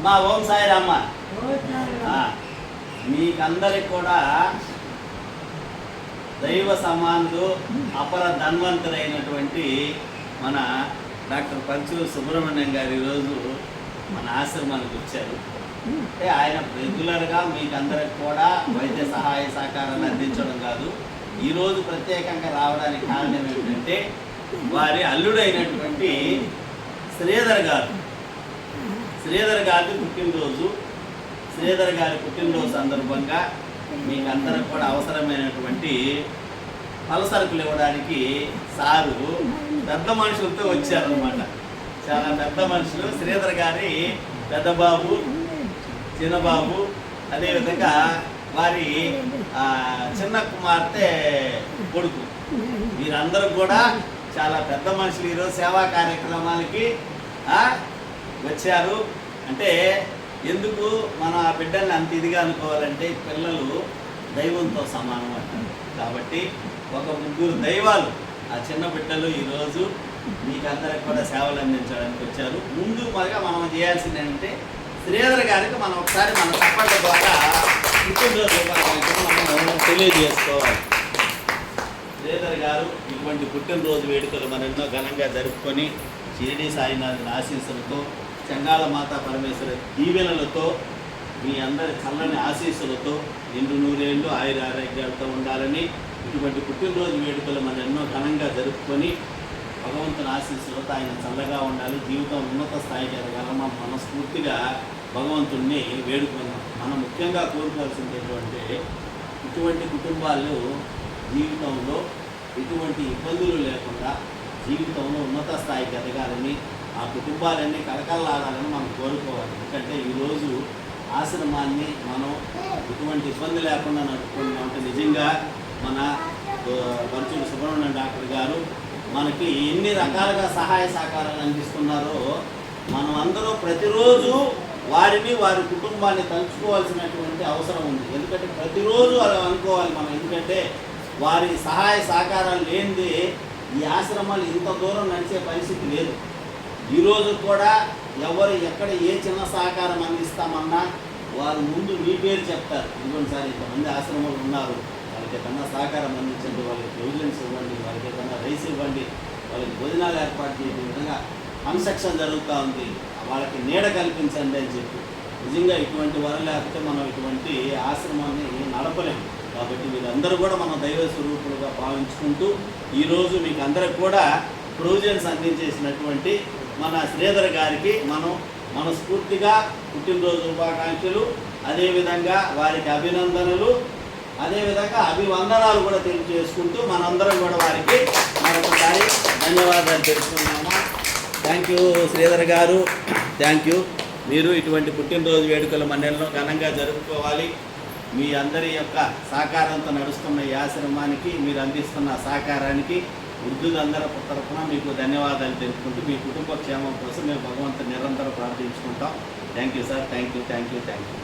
మా ఓం సాయిరామ్మ. మీకందరికి కూడా దైవ సమానులు అపర ధన్వంతులైనటువంటి మన డాక్టర్ పంచూరు సుబ్రహ్మణ్యం గారు ఈరోజు మన ఆశ్రమానికి వచ్చారు. అంటే ఆయన రెగ్యులర్గా మీకు అందరికి కూడా వైద్య సహాయ సహకారాలు అందించడం కాదు, ఈరోజు ప్రత్యేకంగా రావడానికి కారణం ఏమిటంటే వారి అల్లుడైనటువంటి శ్రీధర్ గారి పుట్టినరోజు. శ్రీధర్ గారి పుట్టినరోజు సందర్భంగా మీకు అందరికి కూడా అవసరమైనటువంటి పలసరుకులు ఇవ్వడానికి సారు పెద్ద మనుషులతో వచ్చారనమాట. చాలా పెద్ద మనుషులు, శ్రీధర్ గారి పెద్దబాబు, చిన్నబాబు, అదేవిధంగా వారి చిన్న కుమార్తె కొడుకు, వీరందరూ కూడా చాలా పెద్ద మనుషులు ఈరోజు సేవా కార్యక్రమాలకి వచ్చారు. అంటే ఎందుకు మనం ఆ బిడ్డల్ని అంత ఇదిగా అనుకోవాలంటే పిల్లలు దైవంతో సమానం అంటారు. కాబట్టి ఒక ముగ్గురు దైవాలు ఆ చిన్న బిడ్డలు ఈరోజు మీకందరికి కూడా సేవలు అందించడానికి వచ్చారు. ముందు మరిగా మనం చేయాల్సింది ఏంటంటే శ్రీధర్ గారికి మనం ఒకసారి మన తప్పట్ల ద్వారా పుట్టినరోజు మనం తెలియజేసుకోవాలి. శ్రీధర్ గారు ఇటువంటి పుట్టినరోజు వేడుకలు మనం ఎన్నో ఘనంగా జరుపుకొని షిరిడి సాయినాథుని ఆశీస్సులతో, చెంగాళ మాతా పరమేశ్వర దీవెనలతో, మీ అందరి చల్లని ఆశీస్సులతో నిండు నూరేళ్ళు ఆయుర ఆరోగ్యాలతో ఉండాలని ఇటువంటి పుట్టినరోజు వేడుకలు మనం ఎన్నో ఘనంగా జరుపుకొని భగవంతుని ఆశీస్సులతో ఆయన చల్లగా ఉండాలి, జీవితం ఉన్నత స్థాయికి ఎదగాలని మనం మనస్ఫూర్తిగా భగవంతుణ్ణి వేడుకున్నాం. మనం ముఖ్యంగా కోరుకోవాల్సింది ఏంటంటే ఇటువంటి కుటుంబాలు జీవితంలో ఎటువంటి ఇబ్బందులు లేకుండా జీవితంలో ఉన్నత స్థాయికి ఎదగాలని, ఆ కుటుంబాలన్నీ కలకల్లాడాలని మనం కోరుకోవాలి. ఎందుకంటే ఈరోజు ఆశ్రమాన్ని మనం ఎటువంటి ఇబ్బంది లేకుండా నడుపుకుంటామంటే నిజంగా మన పంచూరు సుబ్రహ్మణ్యం డాక్టర్ గారు మనకి ఎన్ని రకాలుగా సహాయ సహకారాలు అందిస్తున్నారో మనం అందరూ ప్రతిరోజు వారిని వారి కుటుంబాన్ని తలుచుకోవాల్సినటువంటి అవసరం ఉంది. ఎందుకంటే ప్రతిరోజు అలా అనుకోవాలి మనం. ఎందుకంటే వారి సహాయ సహకారాలు లేనిది ఈ ఆశ్రమాలు ఇంత దూరం నడిచే పరిస్థితి లేదు. ఈరోజు కూడా ఎవరు ఎక్కడ ఏ చిన్న సహకారం అందిస్తామన్నా వారు ముందు మీ పేరు చెప్తారు. ఇదిగోండి సార్ ఇంతమంది ఆశ్రమాలు ఉన్నారు, వాళ్ళకి ఏదన్నా సహకారం అందించండి, వాళ్ళకి ప్రొవిజన్స్ ఇవ్వండి, వాళ్ళకి ఏదన్నా రైస్ ఇవ్వండి, వాళ్ళకి భోజనాలు ఏర్పాటు చేయడం విధంగా కన్స్ట్రక్షన్ జరుగుతూ ఉంది, వాళ్ళకి నీడ కల్పించండి అని చెప్పి. నిజంగా ఇటువంటి వారు లేకపోతే మనం ఇటువంటి ఆశ్రమాన్ని నడపలేము. కాబట్టి వీళ్ళందరూ కూడా మనం దైవ స్వరూపులుగా భావించుకుంటూ ఈరోజు మీకు అందరికి కూడా ప్రొవిజన్స్ అందించేసినటువంటి మన శ్రీధర్ గారికి మనం మనస్ఫూర్తిగా పుట్టినరోజు శుభాకాంక్షలు, అదేవిధంగా వారికి అభినందనలు, అదేవిధంగా అభివందనాలు కూడా తెలియజేసుకుంటూ మనందరం కూడా వారికి మరొకసారి ధన్యవాదాలు తెలుసుకున్నాము. థ్యాంక్ యూ శ్రీధర్ గారు, థ్యాంక్ యూ. మీరు ఇటువంటి పుట్టినరోజు వేడుకలు మనలో ఘనంగా జరుపుకోవాలి. మీ అందరి యొక్క సహకారంతో నడుస్తున్న ఈ ఆశ్రమానికి మీరు అందిస్తున్న సహకారానికి వృద్ధులందరి తరఫున మీకు ధన్యవాదాలు తెలుపుకుంటూ మీ కుటుంబ క్షేమం కోసం మేము భగవంతుని నిరంతరం ప్రార్థించుకుంటాం. Thank you sir, thank you, thank you, thank you.